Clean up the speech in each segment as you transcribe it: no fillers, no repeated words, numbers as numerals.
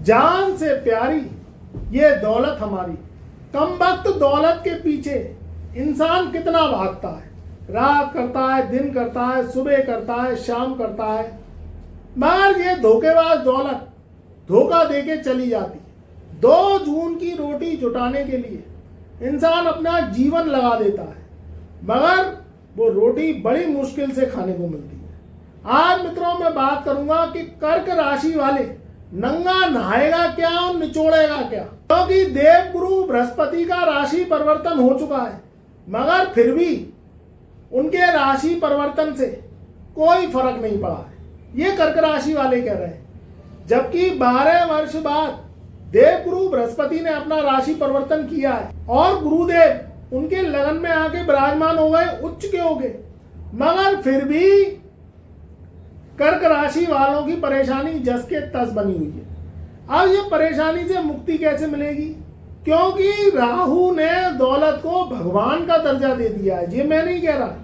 जान से प्यारी ये दौलत हमारी। कम वक्त दौलत के पीछे इंसान कितना भागता है, रात करता है, दिन करता है, सुबह करता है, शाम करता है, मगर ये धोखेबाज दौलत धोखा देके चली जाती है। 2 जून की रोटी जुटाने के लिए इंसान अपना जीवन लगा देता है, मगर वो रोटी बड़ी मुश्किल से खाने को मिलती है। आज मित्रों मैं बात करूंगा कि कर्क राशि वाले नंगा नहाएगा क्या और निचोड़ेगा क्या, क्योंकि देवगुरु बृहस्पति का राशि परिवर्तन हो चुका है, मगर फिर भी उनके राशि परिवर्तन से कोई फर्क नहीं पड़ा है, ये कर्क राशि वाले कह रहे हैं। जबकि 12 वर्ष बाद देवगुरु बृहस्पति ने अपना राशि परिवर्तन किया है और गुरुदेव उनके लगन में आके विराजमान हो गए, उच्च के हो गए, मगर फिर भी कर्क राशि वालों की परेशानी जस के तस बनी हुई है। अब ये परेशानी से मुक्ति कैसे मिलेगी, क्योंकि राहु ने दौलत को भगवान का दर्जा दे दिया है। ये मैं नहीं कह रहा,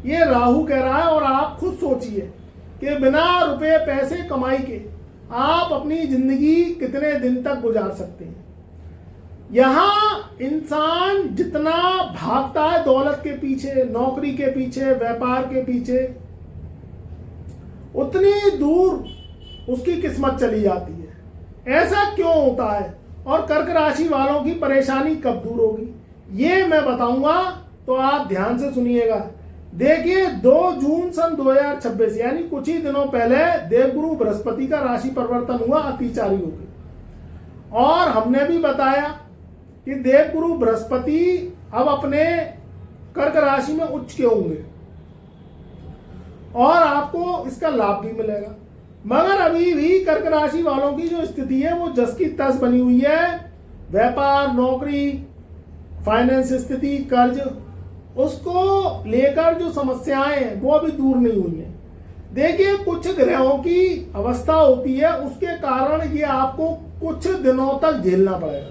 ये राहु कह रहा है। और आप खुद सोचिए कि बिना रुपए पैसे कमाई के आप अपनी जिंदगी कितने दिन तक गुजार सकते हैं। यहाँ इंसान जितना भागता है दौलत के पीछे, नौकरी के पीछे, व्यापार के पीछे, उतनी दूर उसकी किस्मत चली जाती है। ऐसा क्यों होता है और कर्क राशि वालों की परेशानी कब दूर होगी, ये मैं बताऊंगा, तो आप ध्यान से सुनिएगा। देखिए 2 जून सन 2026 यानी कुछ ही दिनों पहले देवगुरु बृहस्पति का राशि परिवर्तन हुआ अतिचारी होकर, और हमने भी बताया कि देवगुरु बृहस्पति अब अपने कर्क राशि में उच्च के होंगे और आपको इसका लाभ भी मिलेगा। मगर अभी भी कर्क राशि वालों की जो स्थिति है वो जस की तस बनी हुई है। व्यापार, नौकरी, फाइनेंस स्थिति, कर्ज, उसको लेकर जो समस्याएं हैं वो अभी दूर नहीं हुई हैं। देखिए कुछ ग्रहों की अवस्था होती है, उसके कारण ये आपको कुछ दिनों तक झेलना पड़ेगा।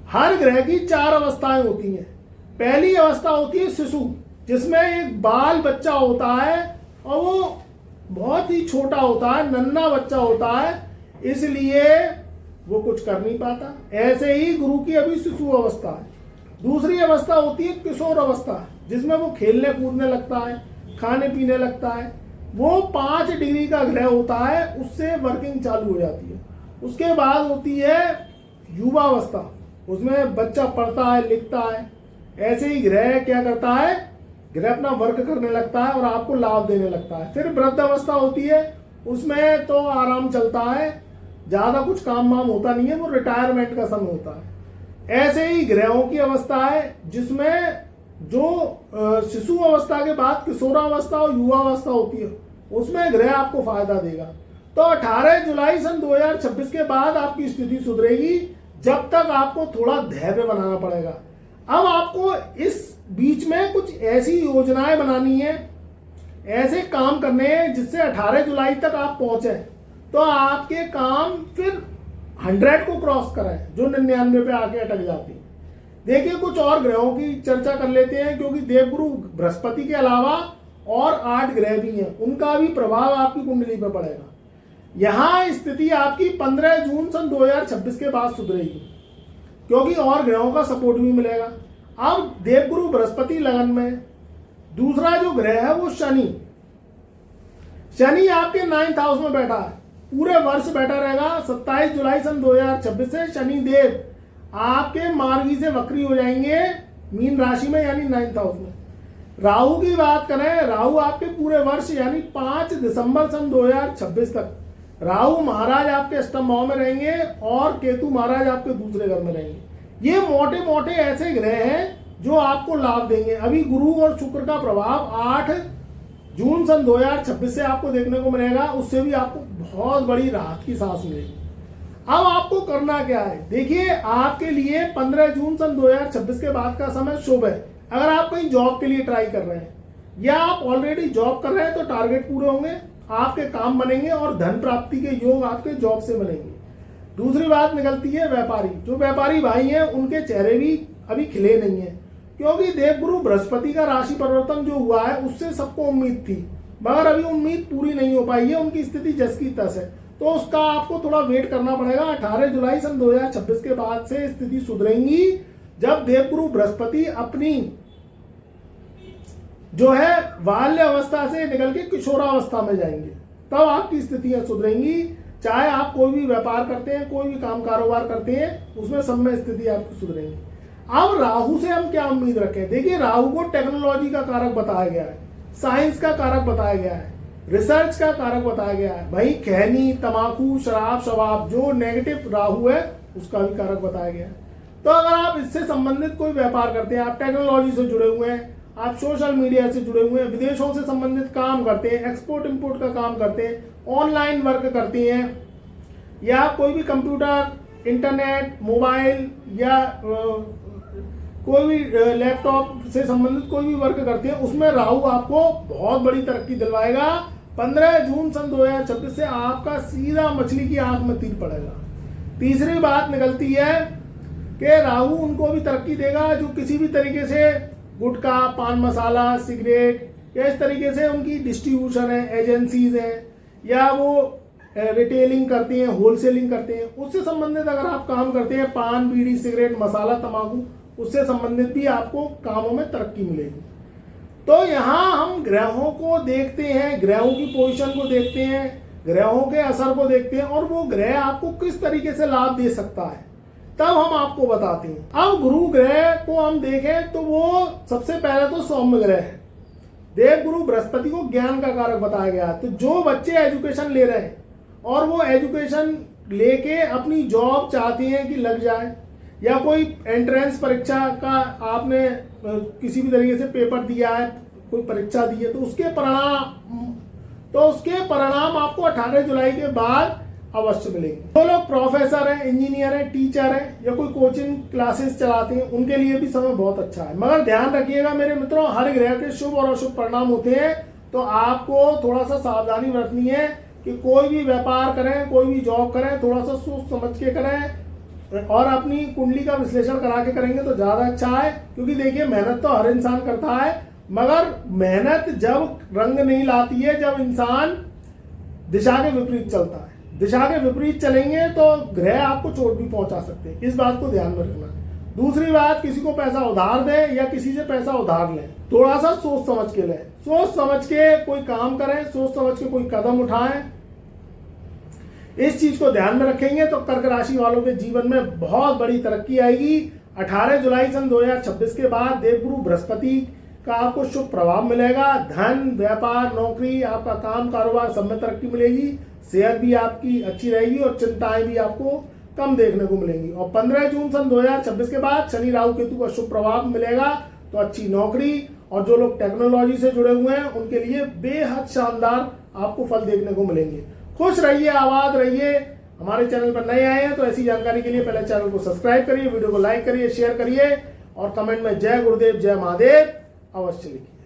हर ग्रह की 4 अवस्थाएं होती हैं। पहली अवस्था होती है शिशु, जिसमें एक बाल बच्चा होता है और वो बहुत ही छोटा होता है, नन्हा बच्चा होता है, इसलिए वो कुछ कर नहीं पाता। ऐसे ही गुरु की अभी शिशु अवस्था है। दूसरी अवस्था होती है किशोर अवस्था, जिसमें वो खेलने कूदने लगता है, खाने पीने लगता है। वो 5 डिग्री का ग्रह होता है, उससे वर्किंग चालू हो जाती है। उसके बाद होती है युवावस्था, उसमें बच्चा पढ़ता है, लिखता है। ऐसे ही ग्रह क्या करता है, ग्रह अपना वर्क करने लगता है और आपको लाभ देने लगता है। फिर वृद्धावस्था होती है, उसमें तो आराम चलता है, ज्यादा कुछ काम वाम होता नहीं है, वो रिटायरमेंट का समय होता है। ऐसे ही ग्रहों की अवस्था है, जिसमें जो शिशु अवस्था के बाद किशोरावस्था और युवावस्था होती है, उसमें ग्रह आपको फायदा देगा। तो 18 जुलाई सन 2026 के बाद आपकी स्थिति सुधरेगी, जब तक आपको थोड़ा धैर्य बनाना पड़ेगा। अब आपको इस बीच में कुछ ऐसी योजनाएं बनानी है, ऐसे काम करने हैं जिससे 18 जुलाई तक आप पहुंचे, तो आपके काम फिर 100 को क्रॉस कराए, जो 99 पे आके अटक जाती है। देखिए कुछ और ग्रहों की चर्चा कर लेते हैं, क्योंकि देवगुरु बृहस्पति के अलावा और 8 ग्रह भी हैं, उनका भी प्रभाव आपकी कुंडली पे पड़ेगा। यहाँ स्थिति आपकी 15 जून सन 2026 के बाद सुधरेगी, क्योंकि और ग्रहों का सपोर्ट भी मिलेगा। अब देवगुरु बृहस्पति लगन में, दूसरा जो ग्रह है वो शनि आपके 9th हाउस में बैठा है, पूरे वर्ष बैठा रहेगा। 27 जुलाई सन 2026 से शनि देव आपके मार्गी से वक्री हो जाएंगे मीन राशि में, यानी 9th हाउस में। राहु की बात करें, राहु आपके पूरे वर्ष यानी 5 दिसंबर सन 2026 तक राहु महाराज आपके अष्टम भाव में रहेंगे और केतु महाराज आपके दूसरे घर में रहेंगे। ये मोटे मोटे ऐसे ग्रह हैं जो आपको लाभ देंगे। अभी गुरु और शुक्र का प्रभाव 8 जून सन 2026 से आपको देखने को मिलेगा, उससे भी आपको बहुत बड़ी राहत की सांस मिलेगी। अब आपको करना क्या है, देखिए आपके लिए 15 जून सन 2026 के बाद का समय शुभ है। अगर आप कहीं जॉब के लिए ट्राई कर रहे हैं या आप ऑलरेडी जॉब कर रहे हैं, तो टारगेट पूरे होंगे, आपके काम बनेंगे और धन प्राप्ति के योग आपके जॉब से बनेंगे। दूसरी बात निकलती है व्यापारी, जो व्यापारी भाई हैं उनके चेहरे भी अभी खिले नहीं है, क्योंकि देवगुरु बृहस्पति का राशि परिवर्तन जो हुआ है उससे सबको उम्मीद थी, मगर अभी उम्मीद पूरी नहीं हो पाई है, उनकी स्थिति जस की तस है। तो उसका आपको थोड़ा वेट करना पड़ेगा। 18 जुलाई सन 2026 के बाद से स्थिति सुधरेंगी, जब देवगुरु बृहस्पति अपनी जो है बाल्य अवस्था से निकल के किशोरावस्था में जाएंगे, तब आपकी स्थितियां सुधरेंगी। चाहे आप कोई भी व्यापार करते हैं, कोई भी काम कारोबार करते हैं, उसमें सब में स्थिति आपकी सुधरेंगी। अब राहु से हम क्या उम्मीद रखें? देखिए, राहु को टेक्नोलॉजी का कारक बताया गया है, साइंस का कारक बताया गया है, रिसर्च का कारक बताया गया है। भाई खैनी, तमाकू, शराब, शवाब, जो नेगेटिव राहु है उसका भी कारक बताया गया है। तो अगर आप इससे संबंधित कोई व्यापार करते हैं, आप टेक्नोलॉजी से जुड़े हुए हैं, आप सोशल मीडिया से जुड़े हुए हैं, विदेशों से संबंधित काम करते हैं, एक्सपोर्ट इंपोर्ट का काम करते हैं, ऑनलाइन वर्क करते हैं, या कोई भी कंप्यूटर, इंटरनेट, मोबाइल या कोई भी लैपटॉप से संबंधित कोई भी वर्क करते हैं, उसमें राहु आपको बहुत बड़ी तरक्की दिलवाएगा। 15 जून सन 2026 से आपका सीधा मछली की आंख में तीर पड़ेगा। तीसरी बात निकलती है कि राहु उनको भी तरक्की देगा जो किसी भी तरीके से गुटखा, पान मसाला, सिगरेट या इस तरीके से उनकी डिस्ट्रीब्यूशन है, एजेंसीज हैं, या वो रिटेलिंग करते हैं, होलसेलिंग करते हैं, उससे संबंधित अगर आप काम करते हैं, पान, बीड़ी, सिगरेट, मसाला, तंबाकू, उससे संबंधित भी आपको कामों में तरक्की मिलेगी। तो यहाँ हम ग्रहों को देखते हैं, ग्रहों की पोजीशन को देखते हैं, ग्रहों के असर को देखते हैं, और वो ग्रह आपको किस तरीके से लाभ दे सकता है, तब हम आपको बताते हैं। अब गुरु ग्रह को हम देखें तो वो सबसे पहले तो सौम्य ग्रह है। देवगुरु बृहस्पति को ज्ञान का कारक बताया गया। तो जो बच्चे एजुकेशन ले रहे हैं और वो एजुकेशन लेके अपनी जॉब चाहते हैं कि लग जाए, या कोई एंट्रेंस परीक्षा का आपने किसी भी तरीके से पेपर दिया है, कोई परीक्षा दी है, तो उसके परिणाम आपको 18 जुलाई के बाद अवश्य मिलेंगे। जो लोग प्रोफेसर हैं, इंजीनियर हैं, टीचर हैं, या कोई कोचिंग क्लासेस चलाते हैं, उनके लिए भी समय बहुत अच्छा है। मगर ध्यान रखिएगा मेरे मित्रों, हर ग्रह के शुभ और अशुभ परिणाम होते हैं, तो आपको थोड़ा सा सावधानी बरतनी है कि कोई भी व्यापार करें, कोई भी जॉब करें, थोड़ा सा सोच समझ के करें, और अपनी कुंडली का विश्लेषण करा के करेंगे तो ज्यादा अच्छा है। क्योंकि देखिए, मेहनत तो हर इंसान करता है, मगर मेहनत जब रंग नहीं लाती है, जब इंसान दिशा के विपरीत चलता है। दिशा के विपरीत चलेंगे तो ग्रह आपको चोट भी पहुंचा सकते हैं, इस बात को ध्यान में रखना। दूसरी बात, किसी को पैसा उधार दें या किसी से पैसा उधार लें, थोड़ा सा सोच समझ के लें, सोच समझ के कोई काम करें, सोच समझ के कोई कदम उठाएं। इस चीज को ध्यान में रखेंगे तो कर्क राशि वालों के जीवन में बहुत बड़ी तरक्की आएगी। 18 जुलाई सन 2026 के बाद देवगुरु बृहस्पति का आपको शुभ प्रभाव मिलेगा। धन, व्यापार, नौकरी, आपका काम कारोबार सब में तरक्की मिलेगी। सेहत भी आपकी अच्छी रहेगी और चिंताएं भी आपको कम देखने को मिलेंगी। और 15 जून सन 2026 के बाद शनि राहु केतु का शुभ प्रभाव मिलेगा, तो अच्छी नौकरी, और जो लोग टेक्नोलॉजी से जुड़े हुए हैं उनके लिए बेहद शानदार आपको फल देखने को मिलेंगे। खुश रहिए, आबाद रहिए। हमारे चैनल पर नए आए हैं तो ऐसी जानकारी के लिए पहले चैनल को सब्सक्राइब करिए, वीडियो को लाइक करिए, शेयर करिए, और कमेंट में जय गुरुदेव, जय महादेव अवश्य लिखिए।